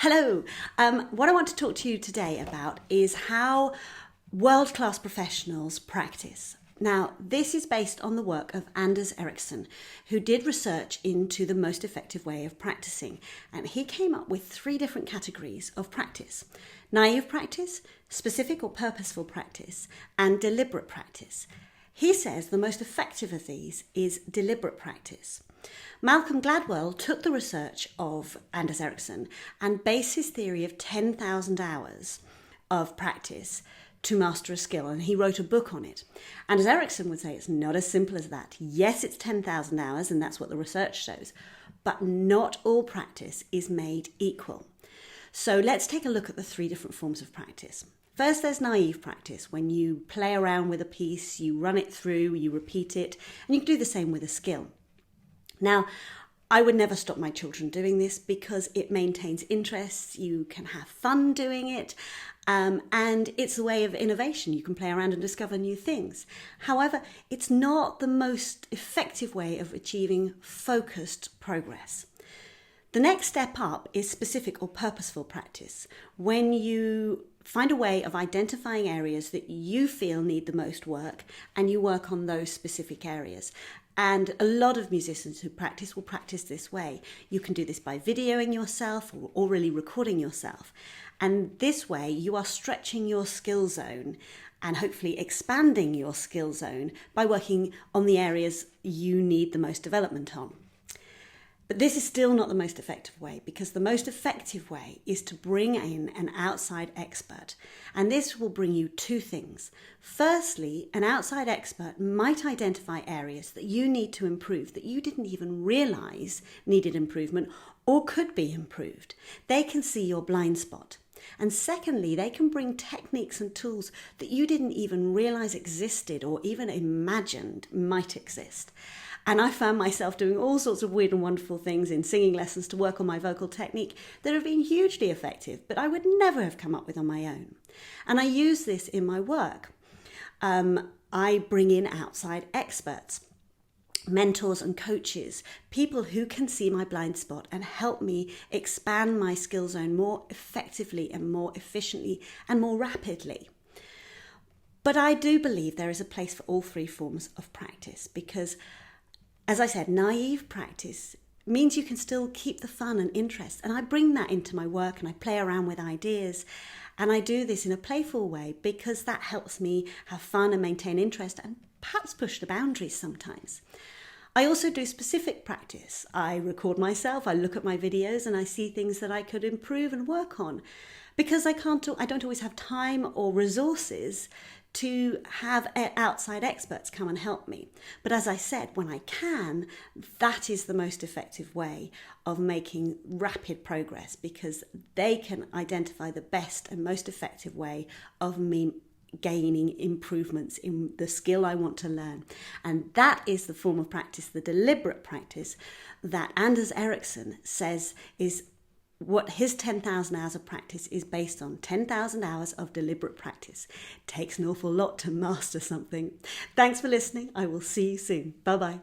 Hello. What I want to talk to you today about is how world-class professionals practice. Now, this is based on the work of Andres Ericsson, who did research into the most effective way of practicing. And he came up with 3 different categories of practice: naive practice, specific or purposeful practice, and deliberate practice. He says the most effective of these is deliberate practice. Malcolm Gladwell took the research of Andres Ericsson and based his theory of 10,000 hours of practice to master a skill, and he wrote a book on it. Andres Ericsson would say it's not as simple as that. Yes, it's 10,000 hours, and that's what the research shows, but not all practice is made equal. So let's take a look at the 3 different forms of practice. First, there's naive practice, when you play around with a piece, you run it through, you repeat it, and you can do the same with a skill. Now, I would never stop my children doing this because it maintains interests, you can have fun doing it, and it's a way of innovation. You can play around and discover new things. However, it's not the most effective way of achieving focused progress. The next step up is specific or purposeful practice, when you find a way of identifying areas that you feel need the most work and you work on those specific areas. And a lot of musicians who practice will practice this way. You can do this by videoing yourself or really recording yourself. And this way you are stretching your skill zone and hopefully expanding your skill zone by working on the areas you need the most development on. But this is still not the most effective way, because the most effective way is to bring in an outside expert. And this will bring you 2 things. Firstly, an outside expert might identify areas that you need to improve that you didn't even realize needed improvement or could be improved. They can see your blind spot. And secondly, they can bring techniques and tools that you didn't even realize existed or even imagined might exist. And I found myself doing all sorts of weird and wonderful things in singing lessons to work on my vocal technique that have been hugely effective, but I would never have come up with on my own. And I use this in my work. I bring in outside experts, mentors and coaches, people who can see my blind spot and help me expand my skill zone more effectively and more efficiently and more rapidly. But I do believe there is a place for all 3 forms of practice, because, as I said, naive practice means you can still keep the fun and interest. And I bring that into my work and I play around with ideas. And I do this in a playful way because that helps me have fun and maintain interest and perhaps push the boundaries sometimes. I also do specific practice. I record myself, I look at my videos and I see things that I could improve and work on, because I don't always have time or resources to have outside experts come and help me. But as I said, when I can, that is the most effective way of making rapid progress, because they can identify the best and most effective way of me gaining improvements in the skill I want to learn. And that is the form of practice, the deliberate practice, that Andres Ericsson says is what his 10,000 hours of practice is based on. 10,000 hours of deliberate practice. It takes an awful lot to master something. Thanks for listening. I will see you soon. Bye-bye.